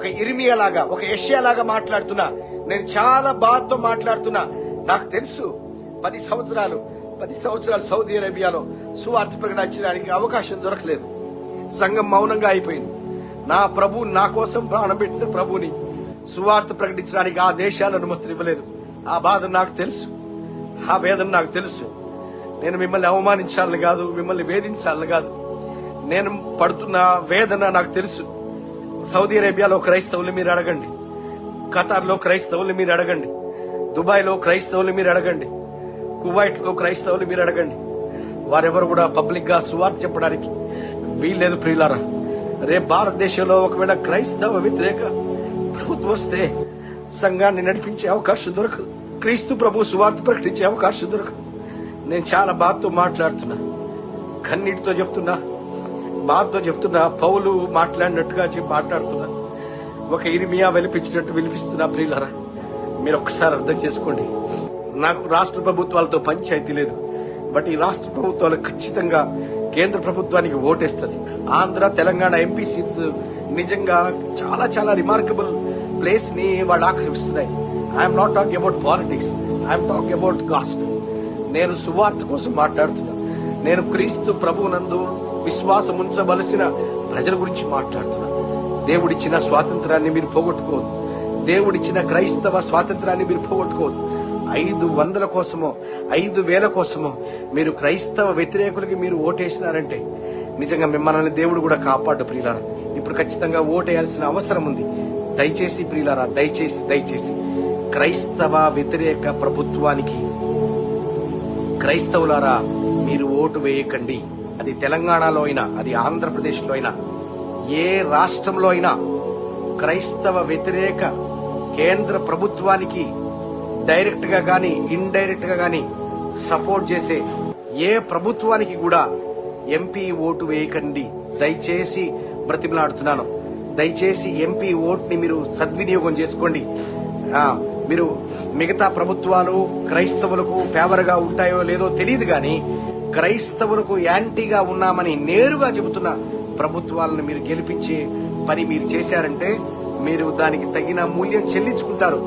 ఒక ఇర్మియా లాగా, ఒక యెషయా లాగా మాట్లాడుతున్నా. నేను చాలా బాధతో మాట్లాడుతున్నా. నాకు తెలుసు 10 సంవత్సరాలు సౌదీ అరేబియాలో సువార్త ప్రకటించడానికి అవకాశం దొరకలేదు. సంఘం మౌనంగా అయిపోయింది. నా ప్రభు నా కోసం ప్రాణం పెట్టిన ప్రభుని సువార్త ప్రకటించడానికి ఆ దేశాలు అనుమతులు ఇవ్వలేదు. ఆ బాధ నాకు తెలుసు, ఆ వేదన నాకు తెలుసు. నేను మిమ్మల్ని అవమానించాలని కాదు, మిమ్మల్ని వేధించాలని కాదు. నేను పడుతున్న వేదన నాకు తెలుసు. సౌదీ అరేబియాలో క్రైస్తవులు మీరు అడగండి, ఖతార్ లో క్రైస్తవులు మీరు అడగండి, దుబాయ్ లో క్రైస్తవులు మీరు అడగండి, కువైట్ లో క్రైస్తవులు మీరు అడగండి. వారెవరు కూడా పబ్లిక్ గా సువార్త చెప్పడానికి వీల్లేదు ప్రియులారా. రేపు భారతదేశంలో ఒకవేళ క్రైస్తవ వ్యతిరేక ప్రభుత్వం వస్తే సంఘాన్ని నడిపించే అవకాశం దొరకదు. క్రీస్తు ప్రభు సువార్త ప్రకటించే అవకాశం దొరకదు. నేను చాలా బాధతో మాట్లాడుతున్నా, కన్నీటితో చెప్తున్నా, బాధతో చెప్తున్నా. పౌలు మాట్లాడినట్టుగా మాట్లాడుతున్నా. ఒక ఇర్మియా విలిపించినట్టు విలిపిస్తున్నా. ప్రియులారా, మీరు ఒక్కసారి అర్థం చేసుకోండి. నాకు రాష్ట్ర ప్రభుత్వాలతో పంచాయతీ లేదు. బట్ ఈ రాష్ట్ర ప్రభుత్వాలు ఖచ్చితంగా కేంద్ర ప్రభుత్వానికి ఓటేస్తుంది. ఆంధ్ర తెలంగాణ ఎంపీ సీట్స్ నిజంగా చాలా చాలా రిమార్కబుల్ ప్లేస్ ని వాళ్ళు ఆక్రమిస్తున్నాయి. I'm not talking about politics, I'm talking about gospel. నేను సువార్త కోసం మాట్లాడుతున్నా. నేను క్రీస్తు ప్రభువునందు విశ్వాసం ఉంచవలసిన ప్రజల గురించి మాట్లాడుతున్నా. దేవుడిచ్చిన స్వాతంత్రాన్ని మీరు పోగొట్టుకోవద్దు. దేవుడిచ్చిన క్రైస్తవ స్వాతంత్రాన్ని మీరు పోగొట్టుకోవద్దు. 500 కోసమో 5000 కోసమో మీరు క్రైస్తవ వ్యతిరేకులకి మీరు ఓటేసినారంటే నిజంగా మిమ్మల్ని దేవుడు కూడా కాపాడు ప్రియులారా. ఇప్పుడు ఖచ్చితంగా ఓటేయాల్సిన అవసరం ఉంది. దయచేసి ప్రియులారా, దయచేసి క్రైస్తవ వ్యతిరేక ప్రభుత్వానికి క్రైస్తవులారా మీరు ఓటు వేయకండి. అది తెలంగాణలో అయినా, అది ఆంధ్రప్రదేశ్ లో అయినా, ఏ రాష్ట్రంలో అయినా క్రైస్తవ వ్యతిరేక కేంద్ర ప్రభుత్వానికి డైరెక్ట్ గా గాని ఇండైరెక్ట్ గా గాని సపోర్ట్ చేసే ఏ ప్రభుత్వానికి కూడా ఎంపీ ఓటు వేయకండి. దయచేసి బ్రతిమలాడుతున్నాను. దయచేసి ఎంపీ ఓటుని మీరు సద్వినియోగం చేసుకోండి. మీరు మిగతా ప్రభుత్వాలు క్రైస్తవులకు ఫేవర్ గా ఉంటాయో లేదో తెలియదు గాని క్రైస్తవులకు యాంటీగా ఉన్నామని నేరుగా చెబుతున్న ప్రభుత్వాలను మీరు గెలిపించే పని మీరు చేశారంటే మీరు దానికి తగిన మూల్యం చెల్లించుకుంటారు.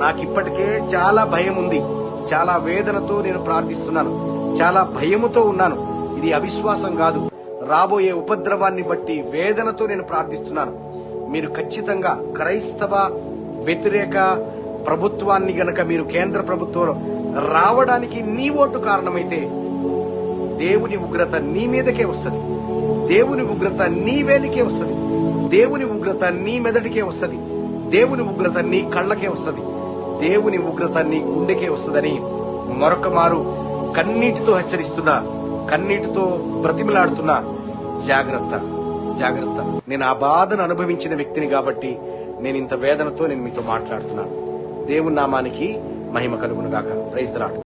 నాకు ఇప్పటికే చాలా భయం ఉంది. చాలా వేదనతో నేను ప్రార్థిస్తున్నాను. చాలా భయముతో ఉన్నాను. ఇది అవిశ్వాసం కాదు. రాబోయే ఉపద్రవాన్ని బట్టి వేదనతో నేను ప్రార్థిస్తున్నాను. మీరు ఖచ్చితంగా క్రైస్తవ వ్యతిరేక ప్రభుత్వాన్ని గనక మీరు కేంద్ర ప్రభుత్వంలో రావడానికి నీ ఓటు కారణమైతే దేవుని ఉగ్రత నీ మీదకే వస్తుంది. దేవుని ఉగ్రత నీ వేలికే వస్తుంది. దేవుని ఉగ్రత నీ మెదడికే వస్తుంది. దేవుని ఉగ్రత నీ కళ్ళకే వస్తుంది. దేవుని ఉగ్రత నీ గుండెకే వస్తుందని మరొక మారు కన్నీటితో హెచ్చరిస్తున్నా, కన్నీటితో బ్రతిమలాడుతున్నా. జాగ్రత్త. నేను ఆ బాధను అనుభవించిన వ్యక్తిని కాబట్టి నేను ఇంత వేదనతో నేను మీతో మాట్లాడుతున్నాను. దేవుని నామానికి మహిమ కలుగును గాక. Praise the lord.